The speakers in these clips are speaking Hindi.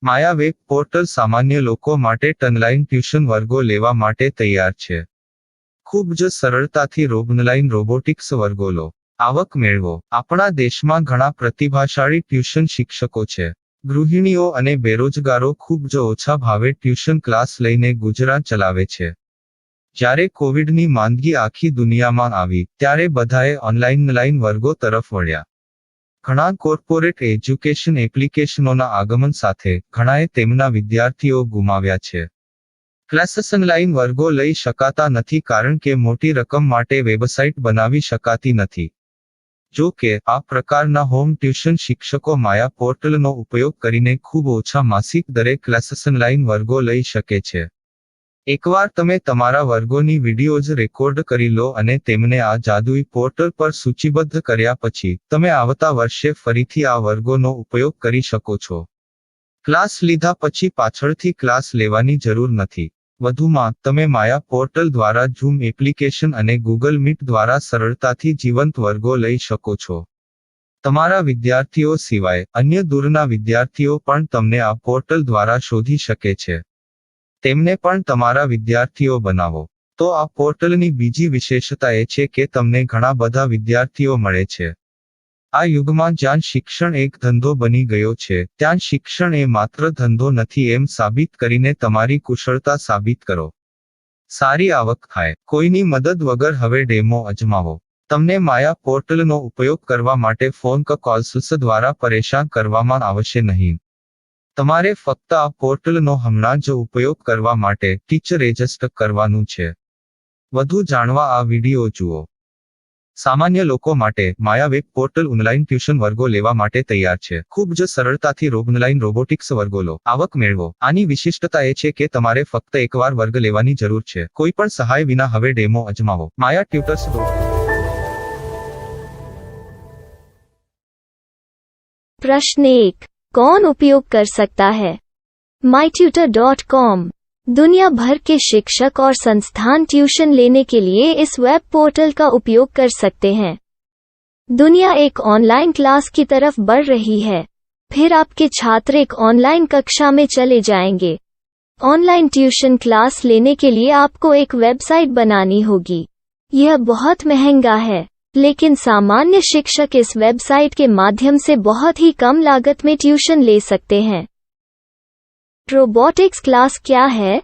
માયા વેબ પોર્ટલ સામાન્ય લોકો માટે ઓનલાઈન ટ્યુશન વર્ગો લેવા માટે તૈયાર છે. ખૂબ જ સરળતાથી ઓનલાઈન રોબોટિક્સ વર્ગો લો, આવક મેળવો. આપણા દેશમાં ઘણા પ્રતિભાશાળી ટ્યુશન શિક્ષકો છે. ગૃહિણીઓ અને બેરોજગારો ખૂબ જ ઓછા ભાવે ટ્યુશન ક્લાસ લઈને ગુજરાન ચલાવે છે. જ્યારે કોવિડની માંદગી આખી દુનિયામાં આવી ત્યારે બધાએ ઓનલાઈન વર્ગો તરફ વળ્યા. ઘણા કોર્પોરેટ એજ્યુકેશન એપ્લિકેશનોના આગમન સાથે ઘણાએ તેમના વિદ્યાર્થીઓ ગુમાવ્યા છે. ક્લાસીસ ઓનલાઈન વર્ગો લઈ શકાતા નથી કારણ કે મોટી રકમ માટે વેબસાઇટ બનાવી શકાતી નથી. જો કે આ પ્રકારના હોમ ટ્યુશન શિક્ષકો માયા પોર્ટલનો ઉપયોગ કરીને ખૂબ ઓછા માસિક દરે ક્લાસીસ ઓનલાઈન વર્ગો લઈ શકે છે. એકવાર તમે તમારા વર્ગોની વિડીયોઝ રેકોર્ડ કરી લો અને તેમને આ જાદુઈ પોર્ટલ પર સૂચિબદ્ધ કર્યા પછી તમે આવતા વર્ષે ફરીથી આ વર્ગોનો ઉપયોગ કરી શકો છો. ક્લાસ લીધા પછી પાછળથી ક્લાસ લેવાની જરૂર નથી. વધુમાં તમે માયા પોર્ટલ દ્વારા ઝૂમ એપ્લિકેશન અને ગૂગલ મીટ દ્વારા સરળતાથી જીવંત વર્ગો લઈ શકો છો. તમારા વિદ્યાર્થીઓ સિવાય અન્ય દૂરના વિદ્યાર્થીઓ પણ તમને આ પોર્ટલ દ્વારા શોધી શકે છે. તેમને પણ તમારા વિદ્યાર્થીઓ બનાવો. તો આ પોર્ટલની બીજી વિશેષતા એ છે કે તમને ઘણા બધા વિદ્યાર્થીઓ મળે છે. આ યુગમાં જ્યાં શિક્ષણ એક ધંધો બની ગયો છે ત્યાં શિક્ષણ એ માત્ર ધંધો નથી એમ સાબિત કરીને તમારી કુશળતા સાબિત કરો. સારી આવક થાય. કોઈની મદદ વગર હવે ડેમો અજમાવો. તમને માયા પોર્ટલનો ઉપયોગ કરવા માટે ફોન કોલ્સ દ્વારા પરેશાન કરવામાં આવશે નહીં. તમારે ફક્ત આ પોર્ટલનો હમણાં જ ઉપયોગ કરવા માટે ટીચર રજિસ્ટર કરવાનું છે. વધુ જાણવા આ વિડિયો જુઓ. સામાન્ય લોકો માટે માયા વેબ પોર્ટલ ઓનલાઈન ટ્યુશન વર્ગો લેવા માટે તૈયાર છે. ખૂબ જ સરળતાથી ઓનલાઈન રોબોટિક્સ વર્ગો લો, આવક મેળવો. આની વિશિષ્ટતા એ છે કે તમારે ફક્ત એકવાર વર્ગ લેવાની જરૂર છે. કોઈ પણ સહાય વિના હવે ડેમો અજમાવો. માયા ટ્યુટર્સ. प्रश्न 1. कौन उपयोग कर सकता है? mytutor.com दुनिया भर के शिक्षक और संस्थान ट्यूशन लेने के लिए इस वेब पोर्टल का उपयोग कर सकते हैं. दुनिया एक ऑनलाइन क्लास की तरफ बढ़ रही है. फिर आपके छात्र एक ऑनलाइन कक्षा में चले जाएंगे. ऑनलाइन ट्यूशन क्लास लेने के लिए आपको एक वेबसाइट बनानी होगी. यह बहुत महंगा है, लेकिन सामान्य शिक्षक इस वेबसाइट के माध्यम से बहुत ही कम लागत में ट्यूशन ले सकते हैं. रोबोटिक्स क्लास क्या है?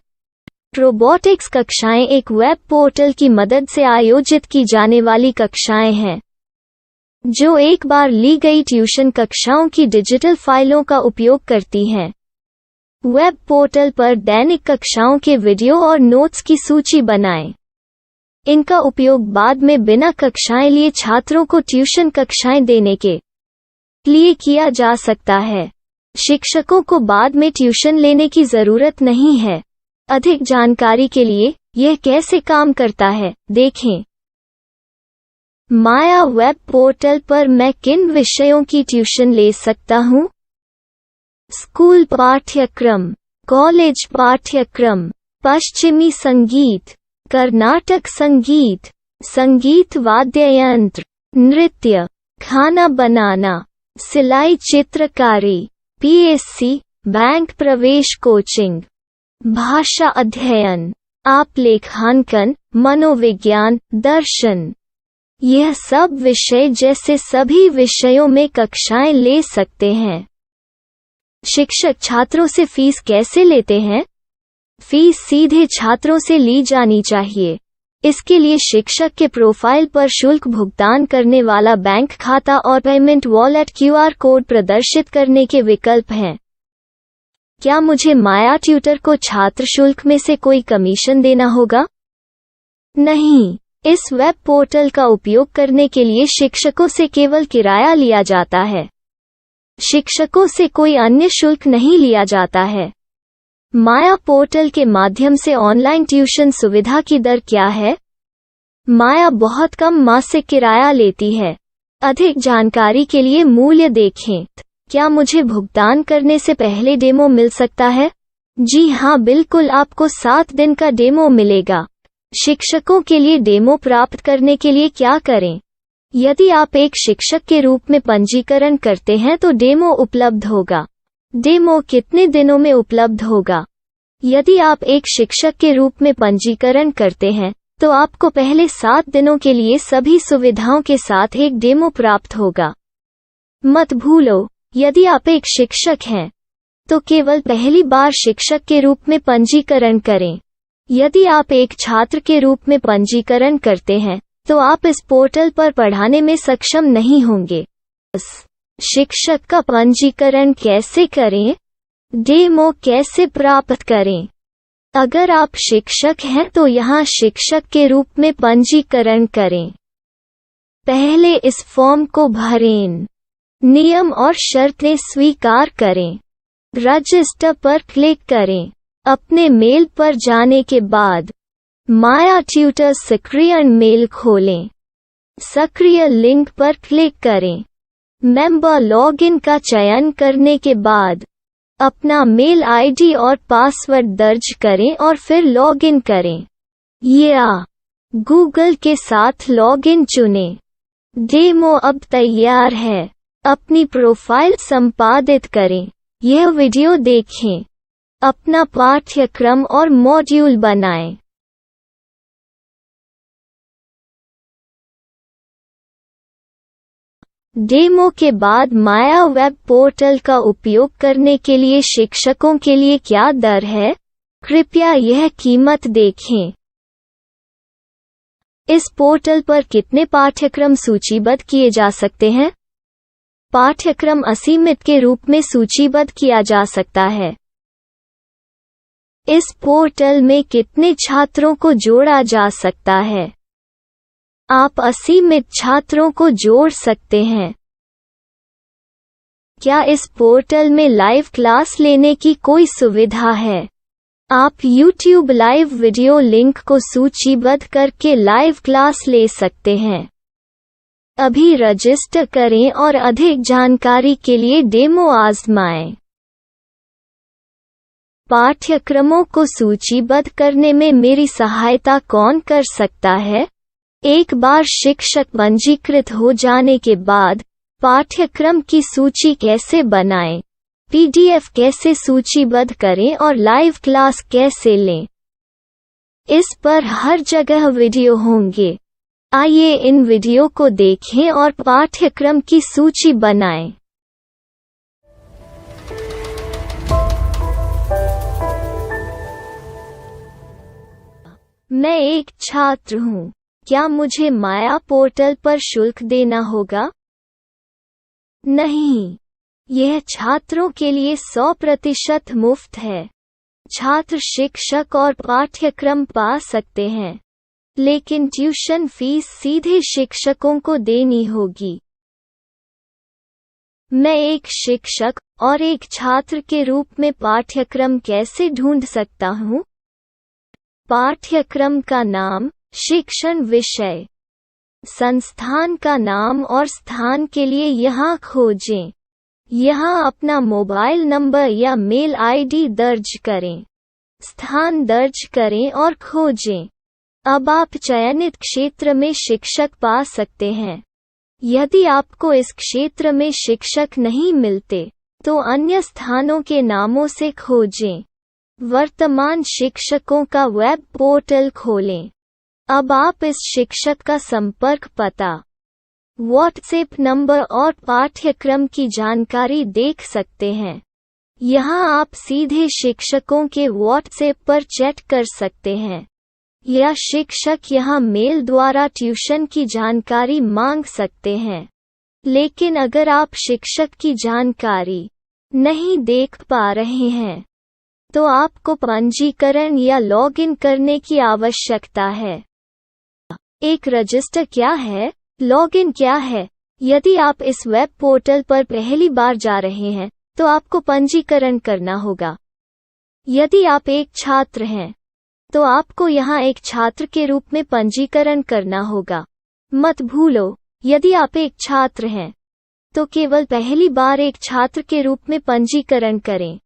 रोबोटिक्स कक्षाएं एक वेब पोर्टल की मदद से आयोजित की जाने वाली कक्षाएं हैं, जो एक बार ली गई ट्यूशन कक्षाओं की डिजिटल फाइलों का उपयोग करती हैं. वेब पोर्टल पर दैनिक कक्षाओं के वीडियो और नोट्स की सूची बनाएं. इनका उपयोग बाद में बिना कक्षाएं लिए छात्रों को ट्यूशन कक्षाएं देने के लिए किया जा सकता है. शिक्षकों को बाद में ट्यूशन लेने की जरूरत नहीं है. अधिक जानकारी के लिए यह कैसे काम करता है देखें. माया वेब पोर्टल पर मैं किन विषयों की ट्यूशन ले सकता हूँ? स्कूल पाठ्यक्रम, कॉलेज पाठ्यक्रम, पश्चिमी संगीत, कर्नाटक संगीत, संगीत वाद्य यंत्र, नृत्य, खाना बनाना, सिलाई चित्रकारी, पीएससी, बैंक प्रवेश कोचिंग, भाषा अध्ययन, आलेखांकन, मनोविज्ञान, दर्शन. यह सब विषय जैसे सभी विषयों में कक्षाएं ले सकते हैं. शिक्षक छात्रों से फीस कैसे लेते हैं? फीस सीधे छात्रों से ली जानी चाहिए. इसके लिए शिक्षक के प्रोफाइल पर शुल्क भुगतान करने वाला बैंक खाता और पेमेंट वॉलेट क्यूआर कोड प्रदर्शित करने के विकल्प हैं. क्या मुझे माया ट्यूटर को छात्र शुल्क में से कोई कमीशन देना होगा? नहीं. इस वेब पोर्टल का उपयोग करने के लिए शिक्षकों से केवल किराया लिया जाता है. शिक्षकों से कोई अन्य शुल्क नहीं लिया जाता है. माया पोर्टल के माध्यम से ऑनलाइन ट्यूशन सुविधा की दर क्या है? माया बहुत कम मासिक किराया लेती है. अधिक जानकारी के लिए मूल्य देखें. क्या मुझे भुगतान करने से पहले डेमो मिल सकता है? जी हाँ, बिल्कुल. आपको 7 दिन का डेमो मिलेगा. शिक्षकों के लिए डेमो प्राप्त करने के लिए क्या करें? यदि आप एक शिक्षक के रूप में पंजीकरण करते हैं तो डेमो उपलब्ध होगा. डेमो कितने दिनों में उपलब्ध होगा? यदि आप एक शिक्षक के रूप में पंजीकरण करते हैं, तो आपको पहले 7 दिनों के लिए सभी सुविधाओं के साथ एक डेमो प्राप्त होगा। मत भूलो, यदि आप एक शिक्षक हैं, तो केवल पहली बार शिक्षक के रूप में पंजीकरण करें। यदि आप एक छात्र के रूप में पंजीकरण करते हैं, तो आप इस पोर्टल पर पढ़ाने में सक्षम नहीं होंगे। शिक्षक का पंजीकरण कैसे करें? डेमो कैसे प्राप्त करें? अगर आप शिक्षक हैं तो यहाँ शिक्षक के रूप में पंजीकरण करें। पहले इस फॉर्म को भरें। नियम और शर्तें स्वीकार करें। रजिस्टर पर क्लिक करें। अपने मेल पर जाने के बाद माया ट्यूटर सक्रिय मेल खोलें। सक्रिय लिंक पर क्लिक करें। मेंबर लॉगिन का चयन करने के बाद अपना मेल आईडी और पासवर्ड दर्ज करें और फिर लॉगिन करें या गूगल के साथ लॉगिन चुनें। डेमो अब तैयार है। अपनी प्रोफाइल संपादित करें। यह वीडियो देखें। अपना पाठ्यक्रम और मॉड्यूल बनाएं। डेमो के बाद माया वेब पोर्टल का उपयोग करने के लिए शिक्षकों के लिए क्या दर है? कृपया यह कीमत देखें। इस पोर्टल पर कितने पाठ्यक्रम सूचीबद्ध किए जा सकते हैं? पाठ्यक्रम असीमित के रूप में सूचीबद्ध किया जा सकता है। इस पोर्टल में कितने छात्रों को जोड़ा जा सकता है? आप असीमित छात्रों को जोड़ सकते हैं। क्या इस पोर्टल में लाइव क्लास लेने की कोई सुविधा है? आप YouTube लाइव वीडियो लिंक को सूचीबद्ध करके लाइव क्लास ले सकते हैं। अभी रजिस्टर करें और अधिक जानकारी के लिए डेमो आजमाएं। पाठ्यक्रमों को सूचीबद्ध करने में मेरी सहायता कौन कर सकता है? एक बार शिक्षक पंजीकृत हो जाने के बाद पाठ्यक्रम की सूची कैसे बनाएं, PDF कैसे सूचीबद्ध करें और लाइव क्लास कैसे लें, इस पर हर जगह वीडियो होंगे। आइए इन वीडियो को देखें और पाठ्यक्रम की सूची बनाएं। मैं एक छात्र हूँ। क्या मुझे माया पोर्टल पर शुल्क देना होगा? नहीं, यह छात्रों के लिए 100% मुफ्त है। छात्र शिक्षक और पाठ्यक्रम पा सकते हैं, लेकिन ट्यूशन फीस सीधे शिक्षकों को देनी होगी। मैं एक शिक्षक और एक छात्र के रूप में पाठ्यक्रम कैसे ढूंढ सकता हूँ? पाठ्यक्रम का नाम, शिक्षण विषय, संस्थान का नाम और स्थान के लिए यहाँ खोजें। यहाँ अपना मोबाइल नंबर या मेल आईडी दर्ज करें। स्थान दर्ज करें और खोजें। अब आप चयनित क्षेत्र में शिक्षक पा सकते हैं। यदि आपको इस क्षेत्र में शिक्षक नहीं मिलते, तो अन्य स्थानों के नामों से खोजें। वर्तमान शिक्षकों का वेब पोर्टल खोलें। अब आप इस शिक्षक का संपर्क पता, व्हाट्सएप नंबर और पाठ्यक्रम की जानकारी देख सकते हैं। यहाँ आप सीधे शिक्षकों के व्हाट्सएप पर चैट कर सकते हैं, या शिक्षक यहाँ मेल द्वारा ट्यूशन की जानकारी मांग सकते हैं। लेकिन अगर आप शिक्षक की जानकारी नहीं देख पा रहे हैं, तो आपको पंजीकरण या लॉगिन करने की आवश्यकता है। एक रजिस्टर क्या है? लॉगिन क्या है? यदि आप इस वेब पोर्टल पर पहली बार जा रहे हैं, तो आपको पंजीकरण करना होगा। यदि आप एक छात्र हैं, तो आपको यहाँ एक छात्र के रूप में पंजीकरण करना होगा। मत भूलो, यदि आप एक छात्र हैं, तो केवल पहली बार एक छात्र के रूप में पंजीकरण करें।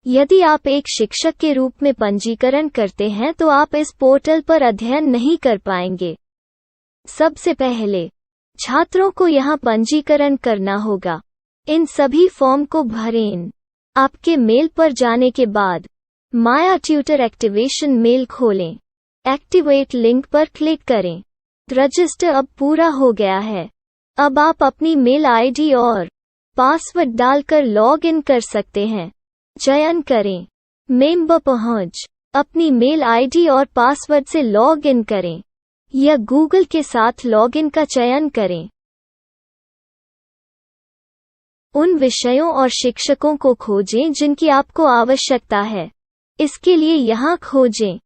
यदि आप एक शिक्षक के रूप में पंजीकरण करते हैं तो आप इस पोर्टल पर अध्ययन नहीं कर पाएंगे। सबसे पहले छात्रों को यहाँ पंजीकरण करना होगा। इन सभी फॉर्म को भरें। आपके मेल पर जाने के बाद माया ट्यूटर एक्टिवेशन मेल खोलें। एक्टिवेट लिंक पर क्लिक करें। रजिस्टर अब पूरा हो गया है। अब आप अपनी मेल आईडी और पासवर्ड डालकर लॉग इन कर सकते हैं। चयन करें मेंबर पहुंच। अपनी मेल आईडी और पासवर्ड से लॉग इन करें या गूगल के साथ लॉग इन का चयन करें। उन विषयों और शिक्षकों को खोजें जिनकी आपको आवश्यकता है। इसके लिए यहाँ खोजें।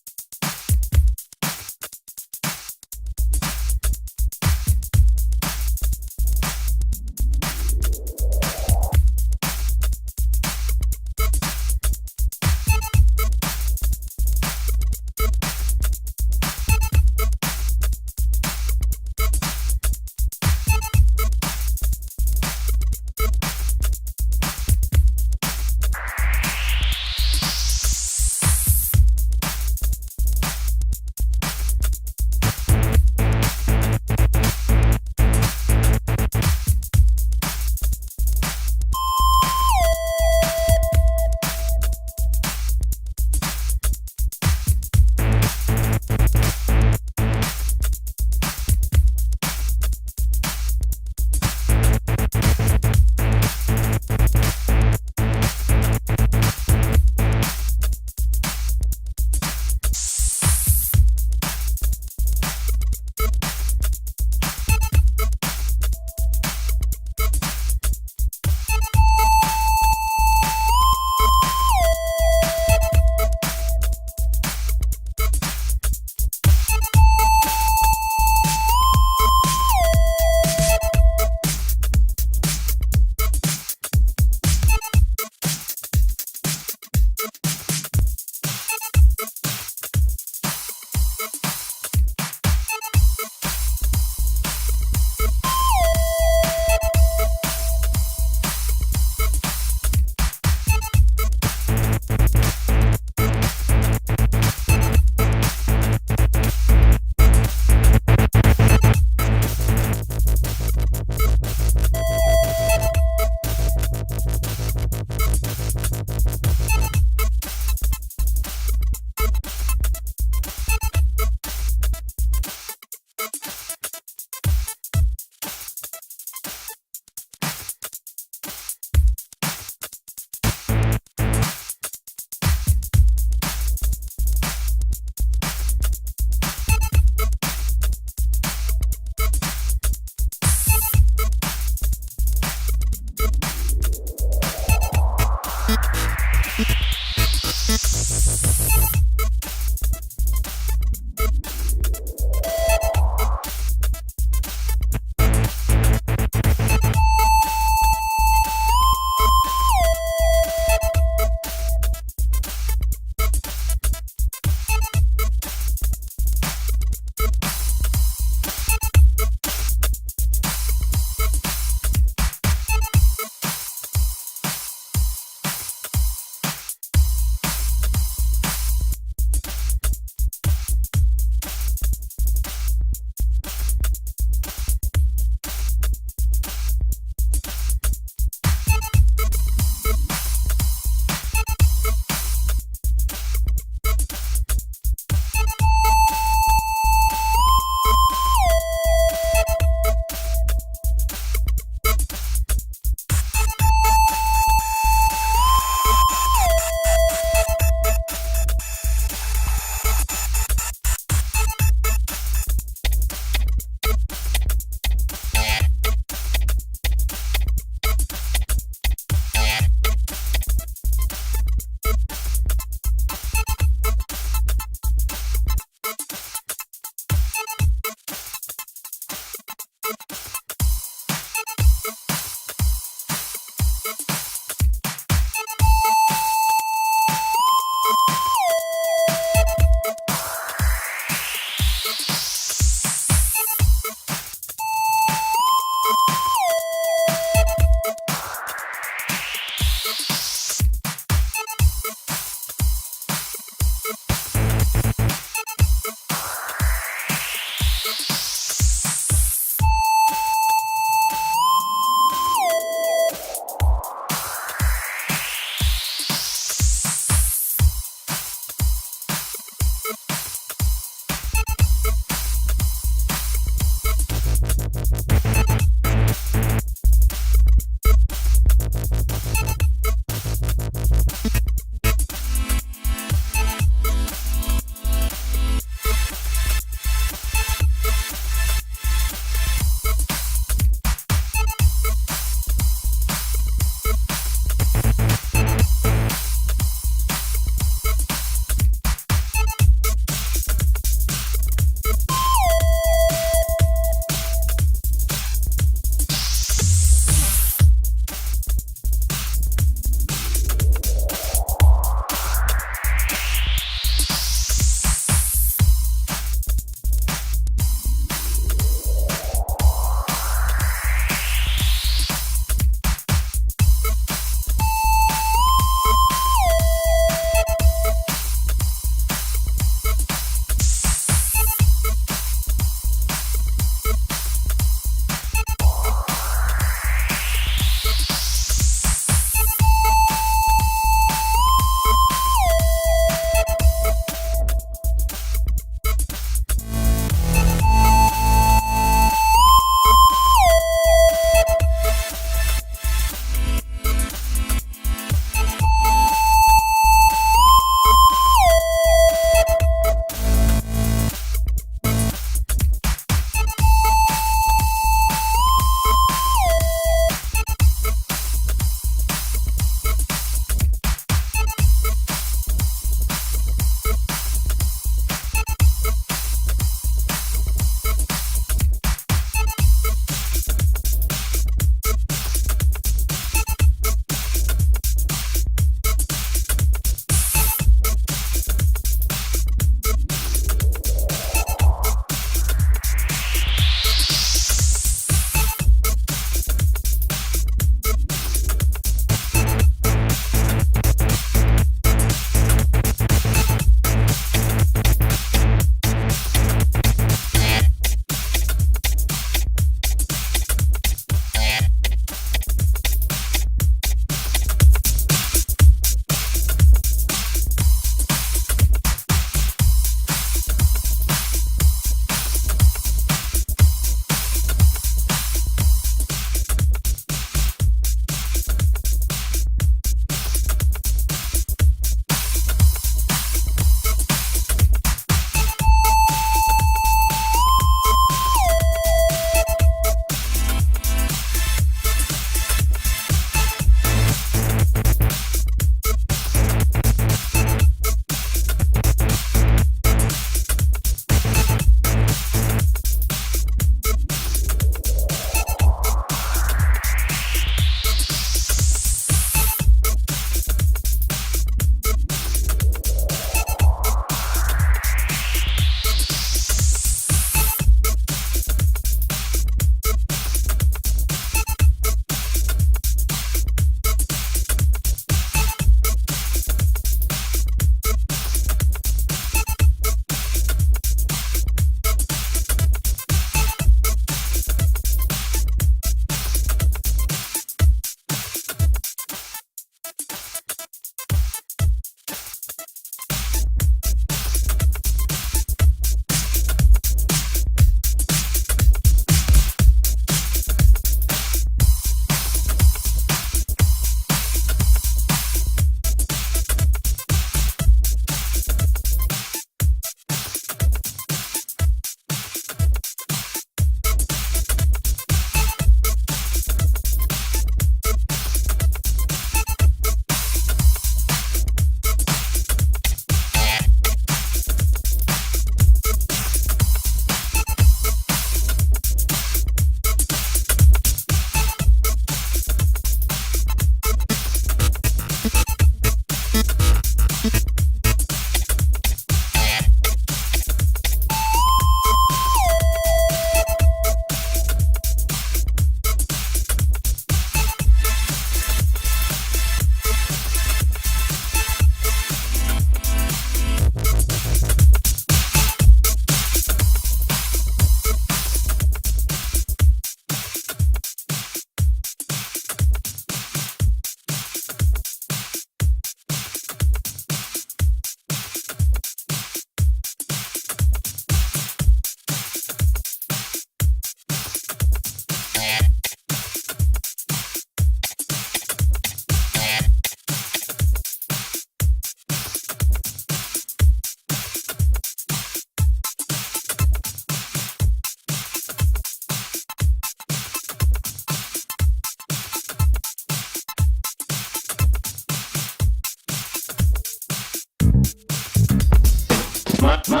My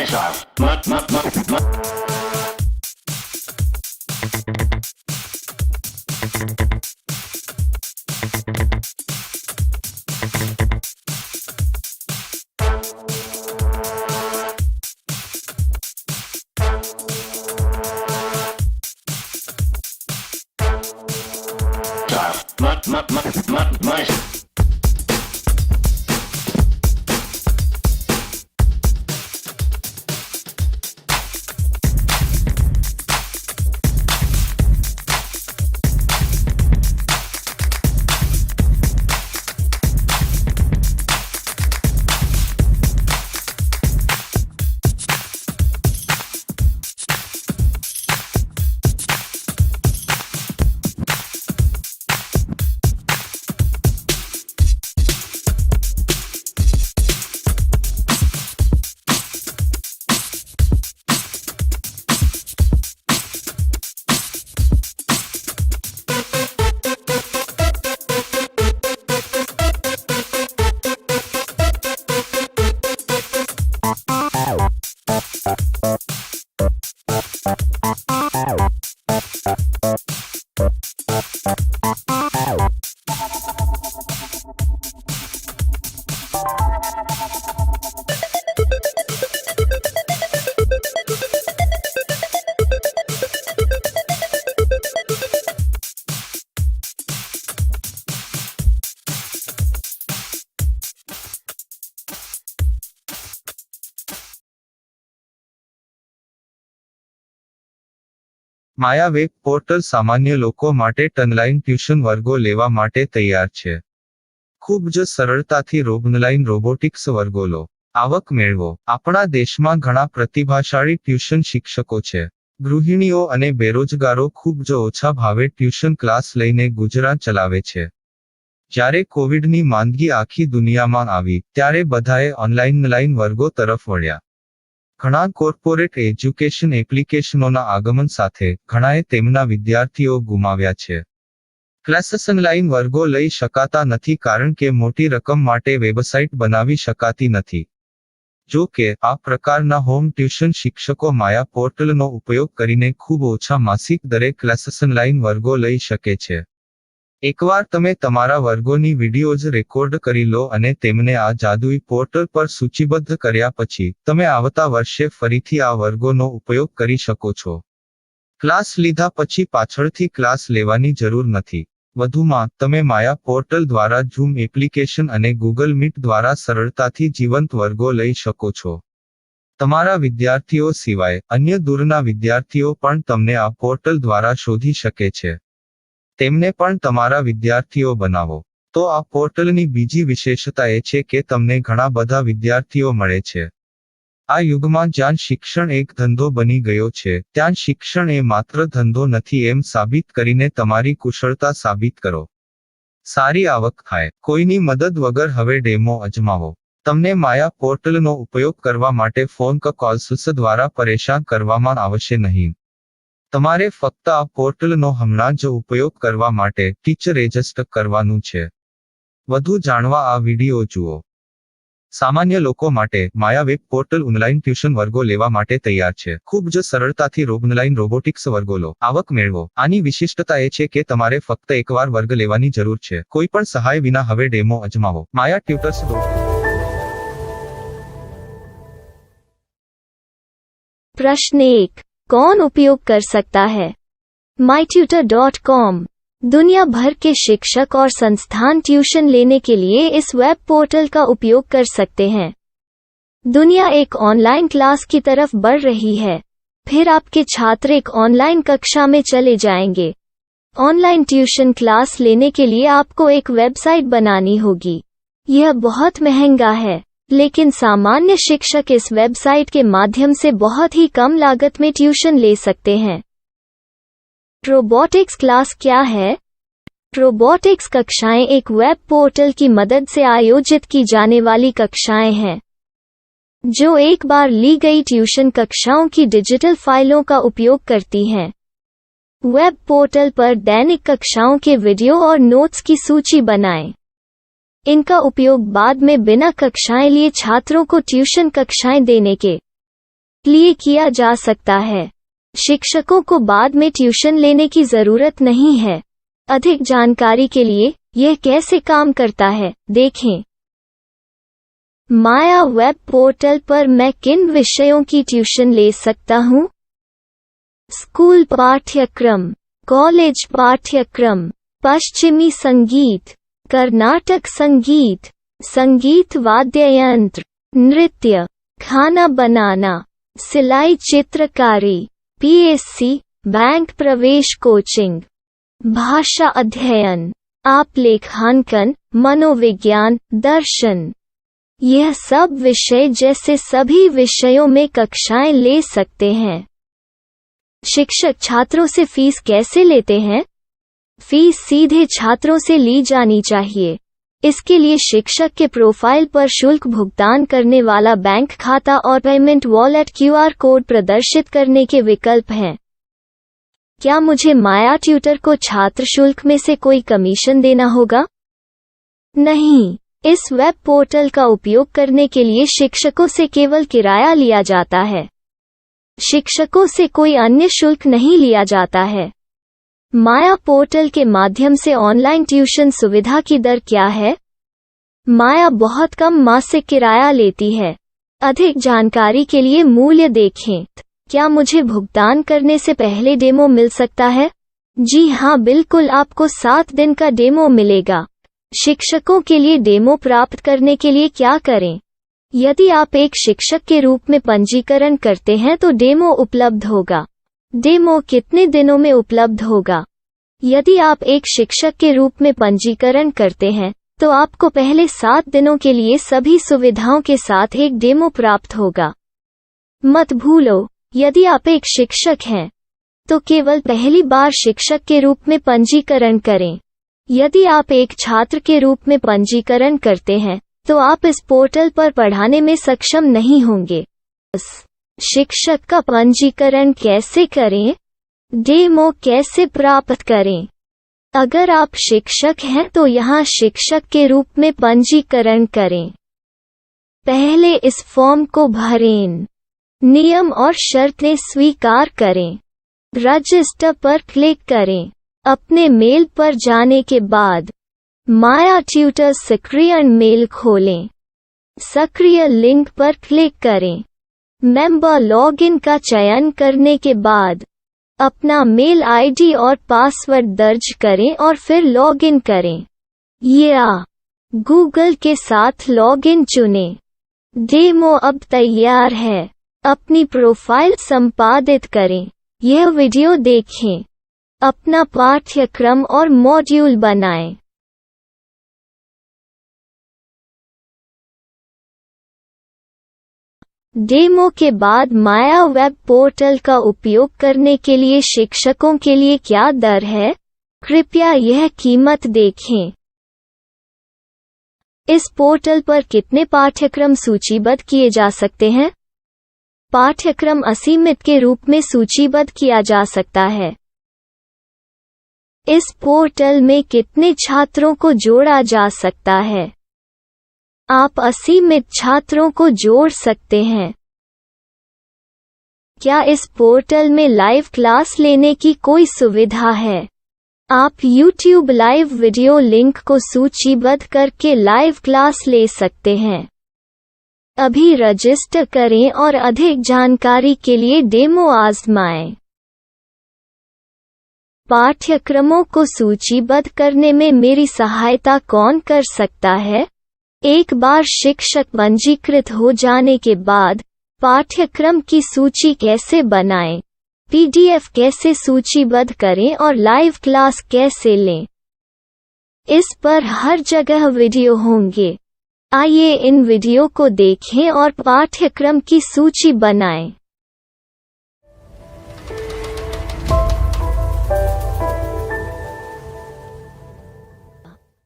style. My Maya web portal સામાન્ય લોકો માટે ઓનલાઈન ટ્યુશન વર્ગો લેવા માટે તૈયાર છે. ખૂબ જ સરળતાથી ઓનલાઈન રોબોટિક્સ વર્ગો લો. આવક મેળવો. આપણા દેશમાં ઘણા પ્રતિભાશાળી ટ્યુશન શિક્ષકો છે. ગૃહિણીઓ અને બેરોજગારો ખૂબ જ ઓછા ભાવે ટ્યુશન ક્લાસ લઈને ગુજરાન ચલાવે છે. જ્યારે કોવિડની માંદગી આખી દુનિયામાં આવી ત્યારે બધાએ ઓનલાઈન વર્ગો તરફ વળ્યા. ઘણા કોર્પોરેટ એજ્યુકેશન એપ્લિકેશનોના આગમન સાથે ઘણાએ તેમના વિદ્યાર્થીઓ ગુમાવ્યા છે. ક્લાસીસ ઓનલાઈન વર્ગો લઈ શકાતા નથી કારણ કે મોટી રકમ માટે વેબસાઇટ બનાવી શકાતી નથી. જો કે આ પ્રકારના હોમ ટ્યુશન શિક્ષકો માયા પોર્ટલનો ઉપયોગ કરીને ખૂબ ઓછા માસિક દરે ક્લાસીસ ઓનલાઈન વર્ગો લઈ શકે છે. એકવાર તમે તમારા વર્ગોની વિડીયોઝ રેકોર્ડ કરી લો અને તેમને આ જાદુઈ પોર્ટલ પર સૂચિબદ્ધ કર્યા પછી તમે આવતા વર્ષે ફરીથી આ વર્ગોનો ઉપયોગ કરી શકો છો. ક્લાસ લીધા પછી પાછળથી ક્લાસ લેવાની જરૂર નથી. વધુમાં તમે માયા પોર્ટલ દ્વારા ઝૂમ એપ્લિકેશન અને ગૂગલ મીટ દ્વારા સરળતાથી જીવંત વર્ગો લઈ શકો છો. તમારા વિદ્યાર્થીઓ સિવાય અન્ય દૂરના વિદ્યાર્થીઓ પણ તમને આ પોર્ટલ દ્વારા શોધી શકે છે. તેમને પણ તમારા વિદ્યાર્થીઓ બનાવો. તો આ પોર્ટલની બીજી વિશેષતા એ છે કે તમને ઘણા બધા વિદ્યાર્થીઓ મળે છે. આ યુગમાં જ્યાં શિક્ષણ એક ધંધો બની ગયો છે ત્યાં શિક્ષણ એ માત્ર ધંધો નથી એમ સાબિત કરીને તમારી કુશળતા સાબિત કરો. સારી આવક થાય. કોઈની મદદ વગર હવે ડેમો અજમાવો. તમને માયા પોર્ટલનો ઉપયોગ કરવા માટે ફોન કોલ્સ દ્વારા પરેશાન કરવામાં આવશે નહીં. તમારે ફક્ત આ પોર્ટલનો હમણાં જ ઉપયોગ કરવા માટે ટીચર રજિસ્ટર કરવાનું છે. વધુ જાણવા આ વિડિયો જુઓ. સામાન્ય લોકો માટે માયા વેબ પોર્ટલ ઓનલાઈન ટ્યુશન વર્ગો લેવા માટે તૈયાર છે. ખૂબ જ સરળતાથી ઓનલાઈન રોબોટિક્સ વર્ગો લો. આવક મેળવો. આની વિશિષ્ટતા એ છે કે તમારે ફક્ત એકવાર વર્ગ લેવાની જરૂર છે. કોઈ પણ સહાય વિના હવે ડેમો અજમાવો. માયા ટ્યુટર્સ. प्रश्न 1. कौन उपयोग कर सकता है? mytutor.com दुनिया भर के शिक्षक और संस्थान ट्यूशन लेने के लिए इस वेब पोर्टल का उपयोग कर सकते हैं. दुनिया एक ऑनलाइन क्लास की तरफ बढ़ रही है. फिर आपके छात्र एक ऑनलाइन कक्षा में चले जाएंगे. ऑनलाइन ट्यूशन क्लास लेने के लिए आपको एक वेबसाइट बनानी होगी. यह बहुत महंगा है, लेकिन सामान्य शिक्षक इस वेबसाइट के माध्यम से बहुत ही कम लागत में ट्यूशन ले सकते हैं. रोबोटिक्स क्लास क्या है? रोबोटिक्स कक्षाएं एक वेब पोर्टल की मदद से आयोजित की जाने वाली कक्षाएं हैं, जो एक बार ली गई ट्यूशन कक्षाओं की डिजिटल फाइलों का उपयोग करती हैं. वेब पोर्टल पर दैनिक कक्षाओं के वीडियो और नोट्स की सूची बनाएं. इनका उपयोग बाद में बिना कक्षाएं लिए छात्रों को ट्यूशन कक्षाएं देने के लिए किया जा सकता है। शिक्षकों को बाद में ट्यूशन लेने की जरूरत नहीं है। अधिक जानकारी के लिए यह कैसे काम करता है, देखें। माया वेब पोर्टल पर मैं किन विषयों की ट्यूशन ले सकता हूँ? स्कूल पाठ्यक्रम, कॉलेज पाठ्यक्रम, पश्चिमी संगीत, कर्नाटक संगीत, संगीत वाद्य यंत्र, नृत्य, खाना बनाना, सिलाई चित्रकारी, पीएससी, बैंक प्रवेश कोचिंग, भाषा अध्ययन, आप लेखांकन, मनोविज्ञान, दर्शन। यह सब विषय जैसे सभी विषयों में कक्षाएं ले सकते हैं। शिक्षक छात्रों से फीस कैसे लेते हैं? फीस सीधे छात्रों से ली जानी चाहिए। इसके लिए शिक्षक के प्रोफाइल पर शुल्क भुगतान करने वाला बैंक खाता और पेमेंट वॉलेट क्यूआर कोड प्रदर्शित करने के विकल्प हैं। क्या मुझे माया ट्यूटर को छात्र शुल्क में से कोई कमीशन देना होगा? नहीं। इस वेब पोर्टल का उपयोग करने के लिए शिक्षकों से केवल किराया लिया जाता है। शिक्षकों से कोई अन्य शुल्क नहीं लिया जाता है। माया पोर्टल के माध्यम से ऑनलाइन ट्यूशन सुविधा की दर क्या है? माया बहुत कम मासिक किराया लेती है। अधिक जानकारी के लिए मूल्य देखें। क्या मुझे भुगतान करने से पहले डेमो मिल सकता है? जी हाँ, बिल्कुल, आपको 7 दिन का डेमो मिलेगा। शिक्षकों के लिए डेमो प्राप्त करने के लिए क्या करें? यदि आप एक शिक्षक के रूप में पंजीकरण करते हैं तो डेमो उपलब्ध होगा। डेमो कितने दिनों में उपलब्ध होगा? यदि आप एक शिक्षक के रूप में पंजीकरण करते हैं तो आपको पहले 7 दिनों के लिए सभी सुविधाओं के साथ एक डेमो प्राप्त होगा। मत भूलो, यदि आप एक शिक्षक हैं तो केवल पहली बार शिक्षक के रूप में पंजीकरण करें। यदि आप एक छात्र के रूप में पंजीकरण करते हैं तो आप इस पोर्टल पर पढ़ाने में सक्षम नहीं होंगे। शिक्षक का पंजीकरण कैसे करें? डेमो कैसे प्राप्त करें? अगर आप शिक्षक हैं तो यहाँ शिक्षक के रूप में पंजीकरण करें। पहले इस फॉर्म को भरें। नियम और शर्तें स्वीकार करें। रजिस्टर पर क्लिक करें। अपने मेल पर जाने के बाद माया ट्यूटर सक्रियण मेल खोलें। सक्रिय लिंक पर क्लिक करें। मेंबर लॉगिन का चयन करने के बाद अपना मेल आईडी और पासवर्ड दर्ज करें और फिर लॉगिन करें या गूगल के साथ लॉगिन चुनें। डेमो अब तैयार है। अपनी प्रोफाइल संपादित करें। यह वीडियो देखें। अपना पाठ्यक्रम और मॉड्यूल बनाएं। डेमो के बाद माया वेब पोर्टल का उपयोग करने के लिए शिक्षकों के लिए क्या दर है? कृपया यह कीमत देखें। इस पोर्टल पर कितने पाठ्यक्रम सूचीबद्ध किए जा सकते हैं? पाठ्यक्रम असीमित के रूप में सूचीबद्ध किया जा सकता है। इस पोर्टल में कितने छात्रों को जोड़ा जा सकता है? आप असीमित छात्रों को जोड़ सकते हैं। क्या इस पोर्टल में लाइव क्लास लेने की कोई सुविधा है? आप YouTube लाइव वीडियो लिंक को सूचीबद्ध करके लाइव क्लास ले सकते हैं। अभी रजिस्टर करें और अधिक जानकारी के लिए डेमो आजमाएं। पाठ्यक्रमों को सूचीबद्ध करने में मेरी सहायता कौन कर सकता है? एक बार शिक्षक पंजीकृत हो जाने के बाद पाठ्यक्रम की सूची कैसे बनाएं, PDF कैसे सूचीबद्ध करें और लाइव क्लास कैसे लें, इस पर हर जगह वीडियो होंगे। आइए इन वीडियो को देखें और पाठ्यक्रम की सूची बनाएं।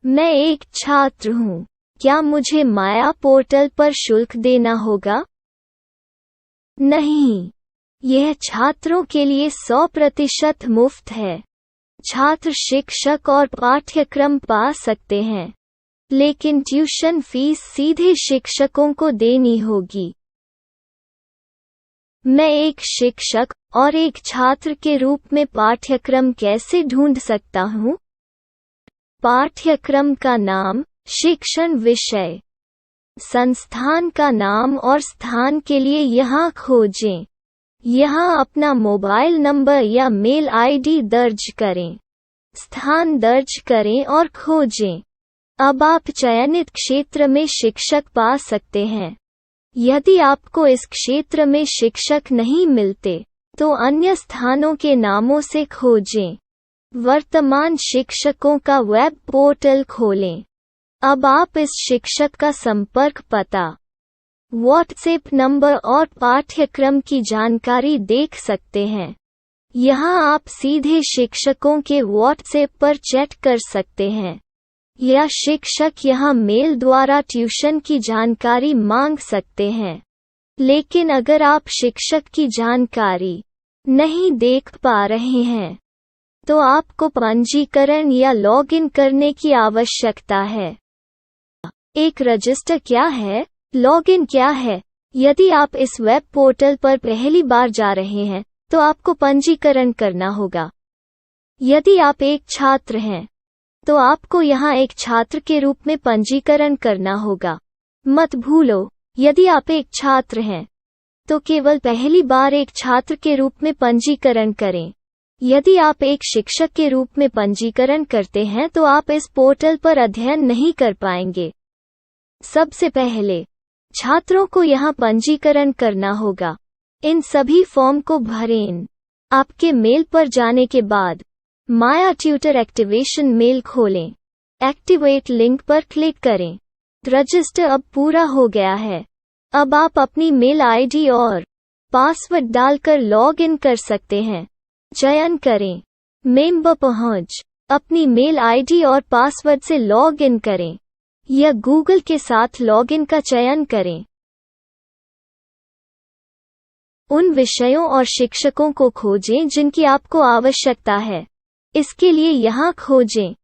मैं एक छात्र हूँ। क्या मुझे माया पोर्टल पर शुल्क देना होगा? नहीं, यह छात्रों के लिए 100% मुफ्त है। छात्र शिक्षक और पाठ्यक्रम पा सकते हैं। लेकिन ट्यूशन फीस सीधे शिक्षकों को देनी होगी। मैं एक शिक्षक और एक छात्र के रूप में पाठ्यक्रम कैसे ढूंढ सकता हूँ? पाठ्यक्रम का नाम, शिक्षण विषय, संस्थान का नाम और स्थान के लिए यहाँ खोजें। यहाँ अपना मोबाइल नंबर या मेल आईडी दर्ज करें। स्थान दर्ज करें और खोजें। अब आप चयनित क्षेत्र में शिक्षक पा सकते हैं। यदि आपको इस क्षेत्र में शिक्षक नहीं मिलते, तो अन्य स्थानों के नामों से खोजें। वर्तमान शिक्षकों का वेब पोर्टल खोलें। अब आप इस शिक्षक का संपर्क पता, व्हाट्सएप नंबर और पाठ्यक्रम की जानकारी देख सकते हैं। यहाँ आप सीधे शिक्षकों के व्हाट्सएप पर चैट कर सकते हैं, या शिक्षक यहाँ मेल द्वारा ट्यूशन की जानकारी मांग सकते हैं। लेकिन अगर आप शिक्षक की जानकारी नहीं देख पा रहे हैं, तो आपको पंजीकरण या लॉगिन करने की आवश्यकता है। एक रजिस्टर क्या है? लॉगिन क्या है? यदि आप इस वेब पोर्टल पर पहली बार जा रहे हैं, तो आपको पंजीकरण करना होगा। यदि आप एक छात्र हैं, तो आपको यहाँ एक छात्र के रूप में पंजीकरण करना होगा। मत भूलो, यदि आप एक छात्र हैं, तो केवल पहली बार एक छात्र के रूप में पंजीकरण करें। यदि आप एक शिक्षक के रूप में पंजीकरण करते हैं, तो आप इस पोर्टल पर अध्ययन नहीं कर पाएंगे। सबसे पहले छात्रों को यहाँ पंजीकरण करना होगा। इन सभी फॉर्म को भरें। आपके मेल पर जाने के बाद माया ट्यूटर एक्टिवेशन मेल खोलें। एक्टिवेट लिंक पर क्लिक करें। रजिस्टर अब पूरा हो गया है। अब आप अपनी मेल आईडी और पासवर्ड डालकर लॉग इन कर सकते हैं। चयन करें मेंबर पहुंच। अपनी मेल आईडी और पासवर्ड से लॉग इन करें, या गूगल के साथ लॉगिन का चयन करें। उन विषयों और शिक्षकों को खोजें जिनकी आपको आवश्यकता है। इसके लिए यहाँ खोजें।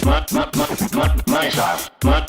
My style. My